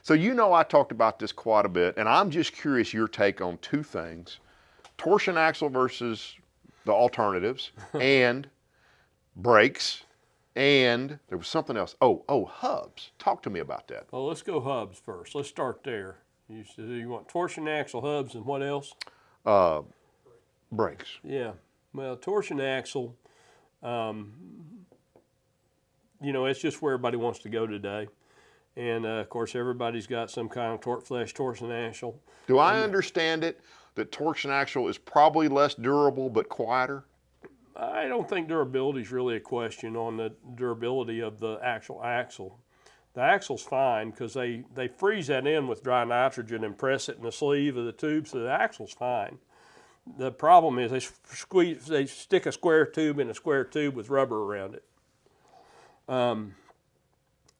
So I talked about this quite a bit, and I'm just curious your take on two things: torsion axle versus the alternatives, and brakes, and there was something else. Oh, hubs. Talk to me about that. Well, let's go hubs first. Let's start there. You want torsion axle, hubs, and what else? Brakes. Yeah. Well, torsion axle, it's just where everybody wants to go today. And, of course, everybody's got some kind of torsion axle. Do I understand it that torsion axle is probably less durable but quieter? I don't think durability is really a question on the durability of the actual axle. The axle's fine because they freeze that in with dry nitrogen and press it in the sleeve of the tube, so the axle's fine. The problem is they stick a square tube in a square tube with rubber around it.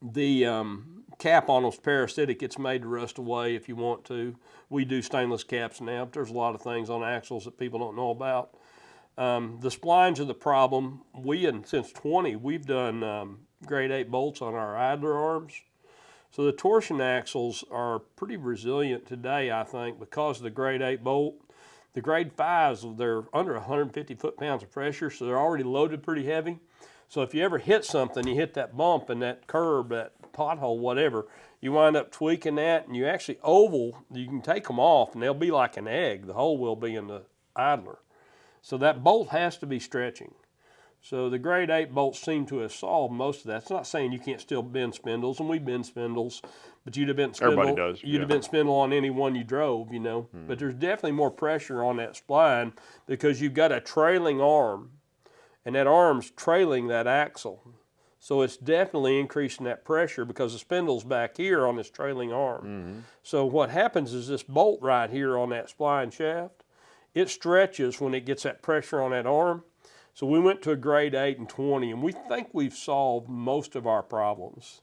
The cap on those parasitic, it's made to rust away if you want to. We do stainless caps now, but there's a lot of things on axles that people don't know about. The splines are the problem. Since 20, we've done grade 8 bolts on our idler arms. So the torsion axles are pretty resilient today, I think, because of the grade 8 bolt. The grade 5s, they're under 150 foot-pounds of pressure, so they're already loaded pretty heavy. So if you ever hit something, you hit that bump and that curb, that pothole, whatever, you wind up tweaking that, and you actually you can take them off, and they'll be like an egg. The hole will be in the idler. So that bolt has to be stretching. So the grade 8 bolts seem to have solved most of that. It's not saying you can't still bend spindles, and we bend spindles, but you'd have bent spindle. Everybody does. You'd have bent spindle on any one you drove, But there's definitely more pressure on that spline because you've got a trailing arm, and that arm's trailing that axle. So it's definitely increasing that pressure because the spindle's back here on this trailing arm. So what happens is this bolt right here on that spline shaft, it stretches when it gets that pressure on that arm. So we went to a grade 8 and 20, and we think we've solved most of our problems.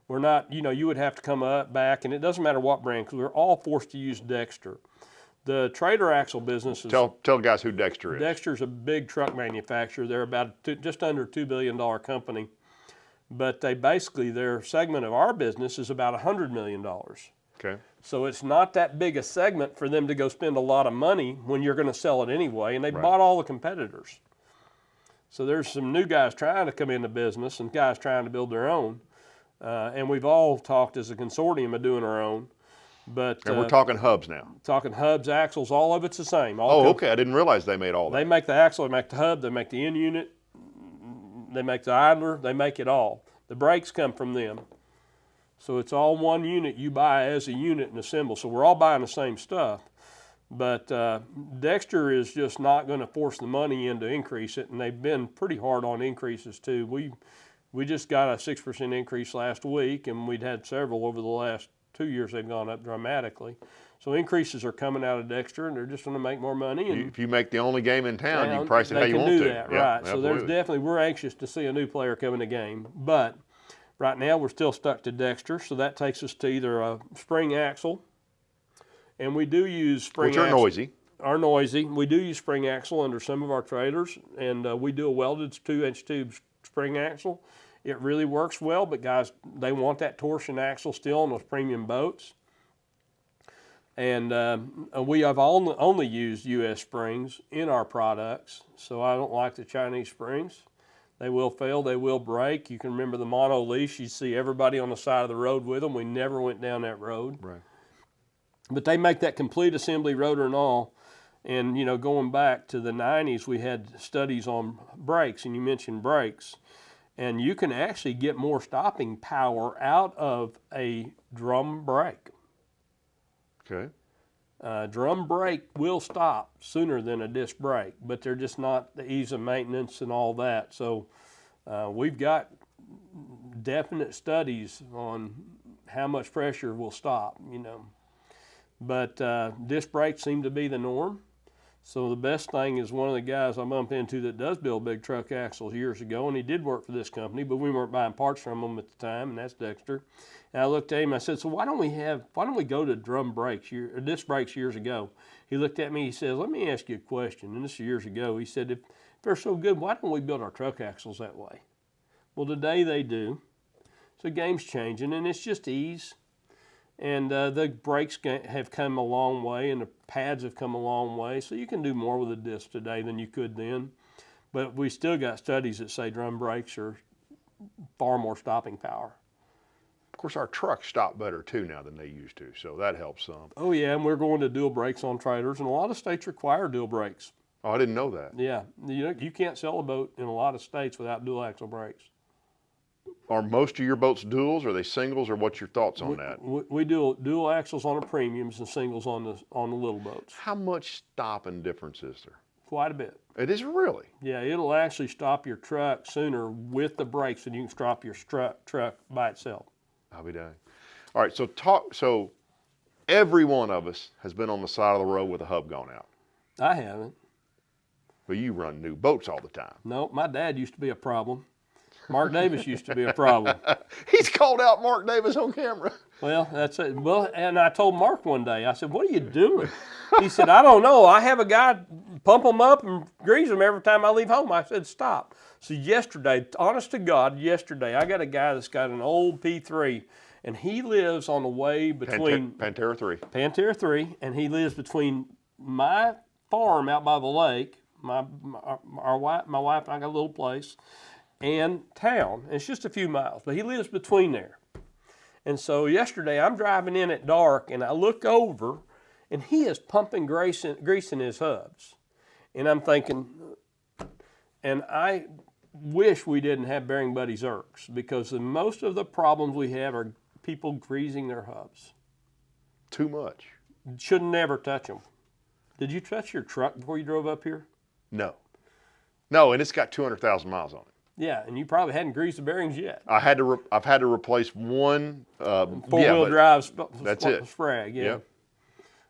We're not, you would have to come back, and it doesn't matter what brand, because we're all forced to use Dexter. The trailer axle business is... Tell guys who Dexter is. Dexter's a big truck manufacturer. They're about just under a $2 billion company. But their segment of our business is about $100 million. Okay. So it's not that big a segment for them to go spend a lot of money when you're going to sell it anyway, and they bought all the competitors. So there's some new guys trying to come into business and guys trying to build their own. And we've all talked as a consortium of doing our own. And we're talking hubs now. Talking hubs, axles, all of it's the same. Okay. I didn't realize they made all that. They make the axle, they make the hub, they make the end unit, they make the idler, they make it all. The brakes come from them. So it's all one unit you buy as a unit and assemble. So we're all buying the same stuff. But Dexter is just not going to force the money in to increase it, and they've been pretty hard on increases too. We just got a 6% increase last week, and we'd had several over the last 2 years. They've gone up dramatically. So increases are coming out of Dexter, and they're just going to make more money. And if you make the only game in town, you can price it how you want to. They can do that, right. So we're anxious to see a new player come in the game. But right now we're still stuck to Dexter, so that takes us to either a spring axle, and we do use spring axle. Which are noisy. We do use spring axle under some of our trailers, and we do a welded 2-inch tube spring axle. It really works well, but guys, they want that torsion axle still on those premium boats. And we have only used U.S. springs in our products, so I don't like the Chinese springs. They will fail, they will break. You can remember the mono leash, you see everybody on the side of the road with them. We never went down that road. Right. But they make that complete assembly, rotor and all. And, going back to the 90s, we had studies on brakes, and you mentioned brakes. And you can actually get more stopping power out of a drum brake. Okay. Drum brake will stop sooner than a disc brake, but they're just not the ease of maintenance and all that. So we've got definite studies on how much pressure will stop, But disc brakes seem to be the norm. So the best thing is one of the guys I bumped into that does build big truck axles years ago, and he did work for this company, but we weren't buying parts from him at the time, and that's Dexter. And I looked at him and I said, so why don't we go to drum brakes, or disc brakes years ago? He looked at me, he says, let me ask you a question. And this is years ago. He said, if they're so good, why don't we build our truck axles that way? Well, today they do. So the game's changing, and it's just ease. And the brakes have come a long way, and the pads have come a long way. So you can do more with a disc today than you could then. But we still got studies that say drum brakes are far more stopping power. Of course, our trucks stop better too now than they used to, so that helps some. Oh yeah, and we're going to dual brakes on trailers, and a lot of states require dual brakes. Oh, I didn't know that. Yeah, you can't sell a boat in a lot of states without dual axle brakes. Are most of your boats duals? Are they singles? Or what's your thoughts on that? We do dual axles on the premiums and singles on the little boats. How much stopping difference is there? Quite a bit. It is really. Yeah, it'll actually stop your truck sooner with the brakes than you can stop your truck by itself. I'll be dang. All right, so every one of us has been on the side of the road with a hub gone out. I haven't. But you run new boats all the time. No, my dad used to be a problem. Mark Davis used to be a problem. He's called out Mark Davis on camera. Well, that's it. Well, and I told Mark one day, I said, "What are you doing?" He said, "I don't know. I have a guy pump them up and grease them every time I leave home." I said, "Stop." So yesterday, honest to God, yesterday, I got a guy that's got an old P3, and he lives on the way between Pantera 3. Pantera 3, and he lives between my farm out by the lake, my wife and I got a little place, and town. It's just a few miles, but he lives between there. And so yesterday I'm driving in at dark, and I look over, and he is pumping grease in his hubs. And I'm thinking, and I wish we didn't have Bearing Buddy Zerks, because most of the problems we have are people greasing their hubs. Too much. Should never touch them. Did you touch your truck before you drove up here? No. No, and it's got 200,000 miles on it. Yeah, and you probably hadn't greased the bearings yet. I've had to replace one Four-wheel drive that's it. sprag, yeah. Yep.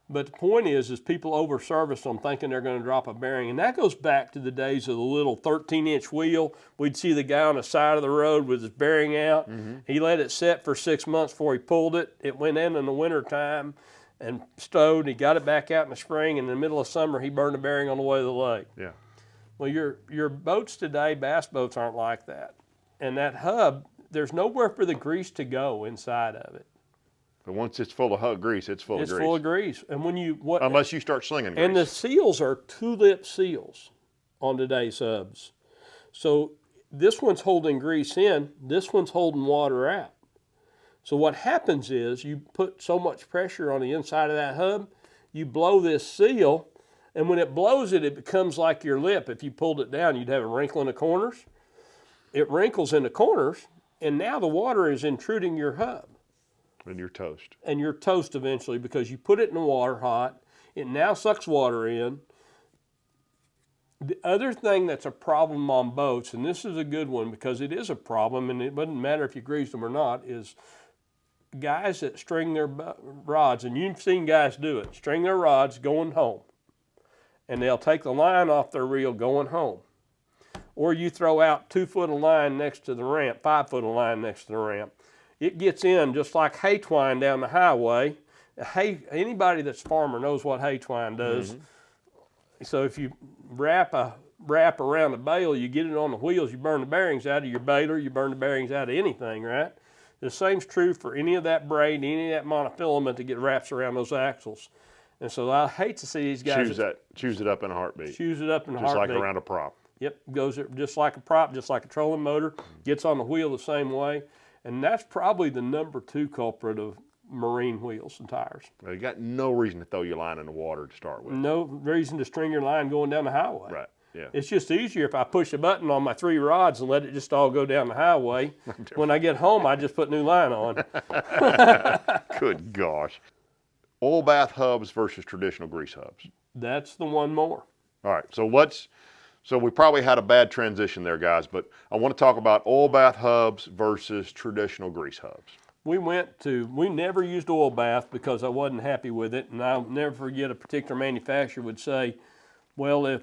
But the point is people over-service them thinking they're going to drop a bearing. And that goes back to the days of the little 13-inch wheel. We'd see the guy on the side of the road with his bearing out. Mm-hmm. He let it set for 6 months before he pulled it. It went in the wintertime and stowed. He got it back out in the spring. And in the middle of summer, he burned a bearing on the way to the lake. Yeah. Well, your boats today, bass boats, aren't like that. And that hub, there's nowhere for the grease to go inside of it. But once it's full of grease, it's full of grease. It's full of grease. And when unless you start slinging grease. And the seals are two-lip seals on today's hubs. So this one's holding grease in, this one's holding water out. So what happens is you put so much pressure on the inside of that hub, you blow this seal, and when it blows it, it becomes like your lip. If you pulled it down, you'd have a wrinkle in the corners. It wrinkles in the corners, and now the water is intruding your hub. And you're toast. And you're toast eventually, because you put it in the water hot. It now sucks water in. The other thing that's a problem on boats, and this is a good one because it is a problem, and it doesn't matter if you grease them or not, is guys that string their rods, and you've seen guys do it, string their rods going home. And they'll take the line off their reel going home. Or you throw out 2 foot of line next to the ramp, 5 foot of line next to the ramp. It gets in just like hay twine down the highway. Anybody that's a farmer knows what hay twine does. Mm-hmm. So if you wrap around a bale, you get it on the wheels, you burn the bearings out of your baler, you burn the bearings out of anything, right? The same's true for any of that braid, any of that monofilament that get wraps around those axles. And so I hate to see these guys choose it up in a heartbeat. Choose it up in a heartbeat. Just like around a prop. Yep, goes just like a prop, just like a trolling motor, gets on the wheel the same way. And that's probably the number 2 culprit of marine wheels and tires. Well, you got no reason to throw your line in the water to start with. No reason to string your line going down the highway. Right, yeah. It's just easier if I push a button on my 3 rods and let it just all go down the highway. When I get home, I just put new line on. Good gosh. Oil bath hubs versus traditional grease hubs. That's the one more. All right, so we probably had a bad transition there, guys, but I want to talk about oil bath hubs versus traditional grease hubs. We never used oil bath because I wasn't happy with it, and I'll never forget a particular manufacturer would say, well, if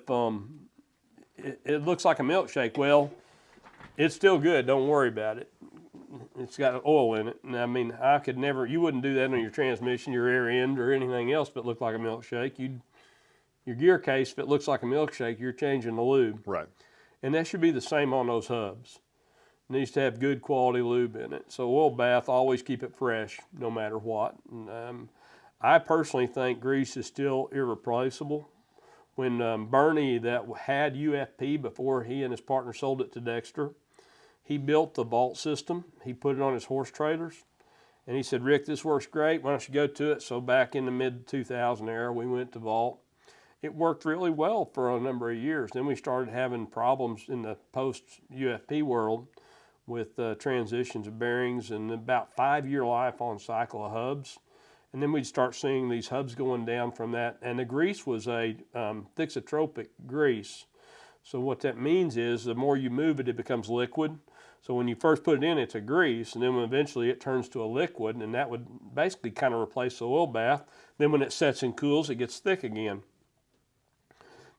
it looks like a milkshake, well, it's still good, don't worry about it. It's got oil in it. And I mean, you wouldn't do that on your transmission, your rear end, or anything else if it looked like a milkshake. Your gear case, if it looks like a milkshake, you're changing the lube. Right. And that should be the same on those hubs. Needs to have good quality lube in it. So oil bath, always keep it fresh, no matter what. And, I personally think grease is still irreplaceable. When Bernie, that had UFP before he and his partner sold it to Dexter, he built the vault system. He put it on his horse trailers. And he said, Rick, this works great. Why don't you go to it? So back in the mid-2000 era, we went to vault. It worked really well for a number of years. Then we started having problems in the post-UFP world with transitions of bearings and about 5-year life on cycle of hubs. And then we'd start seeing these hubs going down from that. And the grease was a thixotropic grease. So what that means is the more you move it, it becomes liquid. So when you first put it in, it's a grease, and then eventually it turns to a liquid, and that would basically kind of replace the oil bath. Then when it sets and cools, it gets thick again.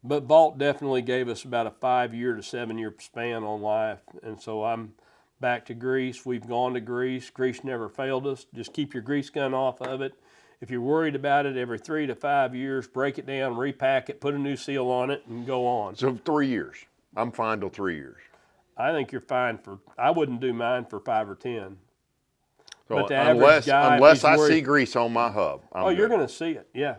But Vault definitely gave us about a 5-year to 7-year span on life, and so I'm back to grease. We've gone to grease. Grease never failed us. Just keep your grease gun off of it. If you're worried about it, every 3 to 5 years, break it down, repack it, put a new seal on it, and go on. So 3 years. I'm fine till 3 years. I think you're fine for, I wouldn't do mine for 5 or 10. So But the average guy, unless if he's I worried- see grease on my hub, I'm Oh, you're good. going to see it, yeah.